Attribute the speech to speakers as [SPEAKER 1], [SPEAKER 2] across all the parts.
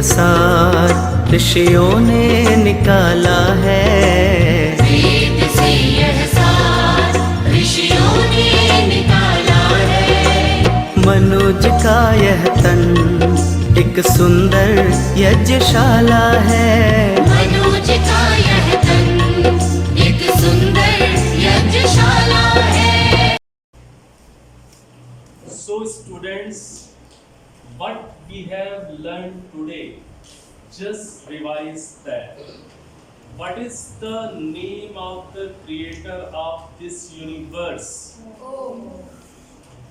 [SPEAKER 1] सार ऋषियों ने निकाला है।
[SPEAKER 2] वेद से यह सार ऋषियों ने निकाला है।
[SPEAKER 1] मनुज का यह तन एक सुंदर यज्ञशाला है।
[SPEAKER 2] मनुज का यह तन एक सुंदर यज्ञशाला है।
[SPEAKER 3] So students, what we have learned today, just revise that. What is the name of the creator of this universe?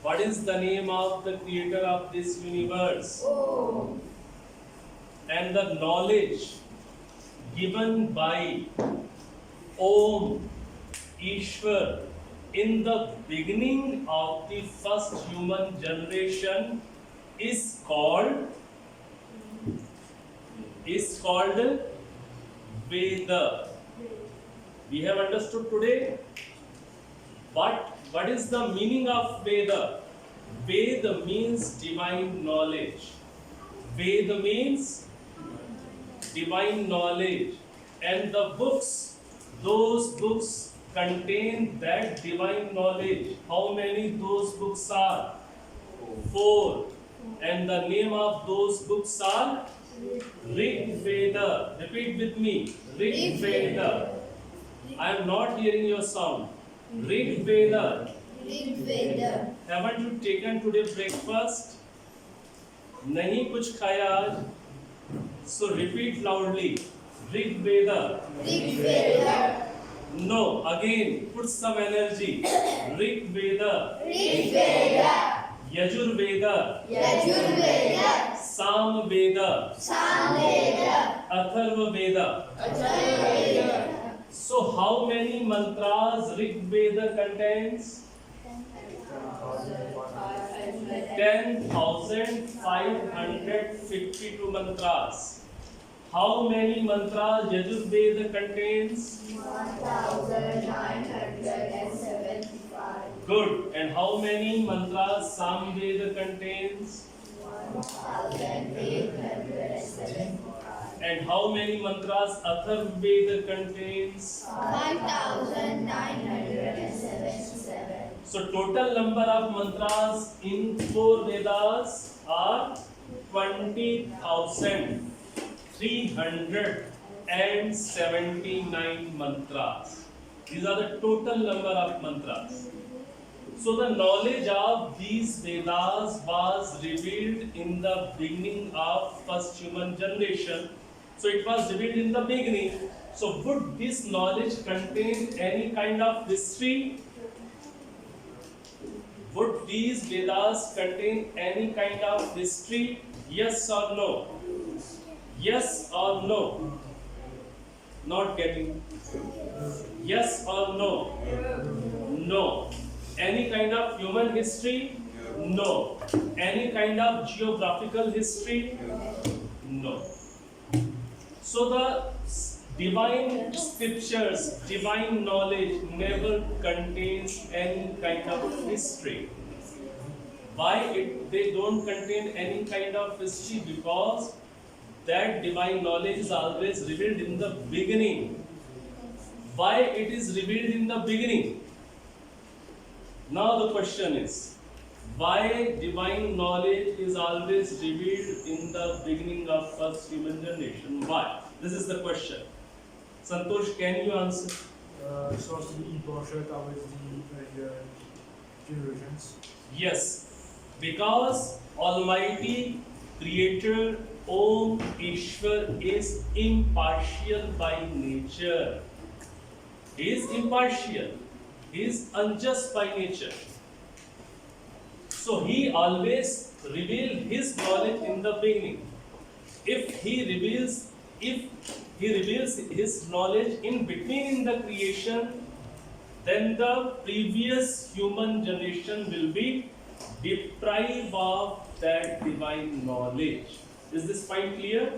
[SPEAKER 3] What is the name of the creator of this universe? And the knowledge given by Om, Ishwar, in the beginning of the first human generation is called Veda. We have understood today what is the meaning of Veda. Veda means divine knowledge. Veda means divine knowledge, and the books, those books contain that divine knowledge. How many those books are? 4. And the name of those books are Rig Veda. Repeat with me. Rig Veda. I am not hearing your sound. Rig Veda. Haven't you taken today breakfast? नहीं कुछ खाया आज? So repeat loudly. Rig Veda. No, again, put some energy. Rig Veda. Yajur Veda. Sam Veda. Atharva Veda. So how many mantras Rig Veda contains? 10,552 mantras. How many mantras Yajur Veda contains?
[SPEAKER 4] 1975.
[SPEAKER 3] Good. And how many mantras Sam Veda contains?
[SPEAKER 4] 1875.
[SPEAKER 3] And how many mantras Atharva Veda contains?
[SPEAKER 4] 5977.
[SPEAKER 3] So total number of mantras in 4 Vedas are 20,379 mantras. These are the total number of mantras. So the knowledge of these Vedas was revealed in the beginning of first human generation. So it was revealed in the beginning. So would this knowledge contain any kind of history? Would these Vedas contain any kind of history? Yes or no? Yes or no? Not getting. Yes or no? No. Any kind of human history? No. Any kind of geographical history? No. So the divine scriptures, divine knowledge never contains any kind of history. Why they don't contain any kind of history? Because that divine knowledge is always revealed in the beginning. Why it is revealed in the beginning? Now the question is, why divine knowledge is always revealed in the beginning of first human generation? Why? This is the question. Santosh, can you answer?
[SPEAKER 5] So as to be impartial towards the earlier generations.
[SPEAKER 3] Yes, because Almighty Creator Om Ishwar is impartial by nature. He is impartial. He is unjust by nature. So he always reveals his knowledge in the beginning. If he reveals his knowledge in between in the creation, then the previous human generation will be deprived of that divine knowledge. Is this point clear?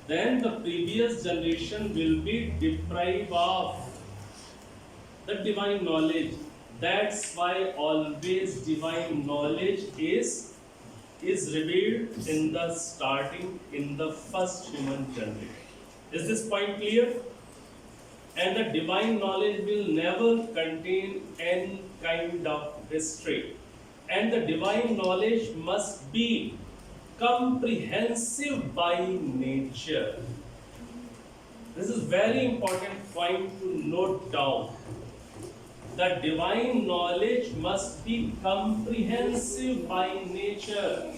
[SPEAKER 3] Then the previous generation will be deprived of the divine knowledge. That's why always divine knowledge is is revealed in the starting, in the first human generation. Is this point clear? And the divine knowledge will never contain any kind of history. And the divine knowledge must be comprehensive by nature. This is very important point to note down. The divine knowledge must be comprehensive by nature.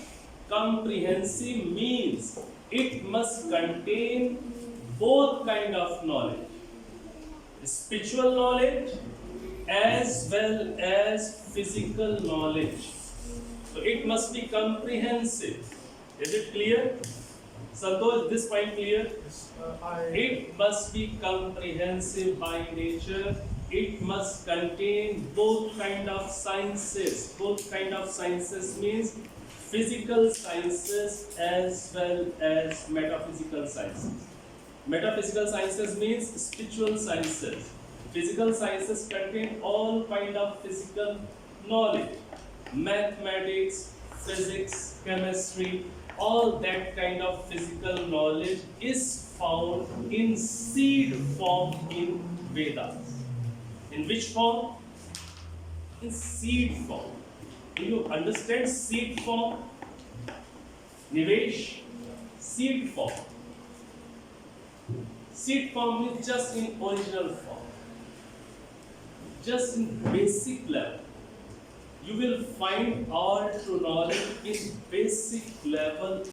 [SPEAKER 3] Comprehensive means it must contain both kind of knowledge. Spiritual knowledge as well as physical knowledge. So it must be comprehensive. Is it clear? Santosh, this point clear?
[SPEAKER 5] Yes,
[SPEAKER 3] It must be comprehensive by nature. It must contain both kind of sciences. Both kind of sciences means physical sciences as well as metaphysical sciences. Metaphysical sciences means spiritual sciences. Physical sciences contain all kind of physical knowledge. Mathematics, physics, chemistry, all that kind of physical knowledge is found in seed form in Vedas. In which form? In seed form. Do you understand seed form? Nivesh? Seed form. Seed form means just in original form. Just in basic level. You will find all true knowledge in basic level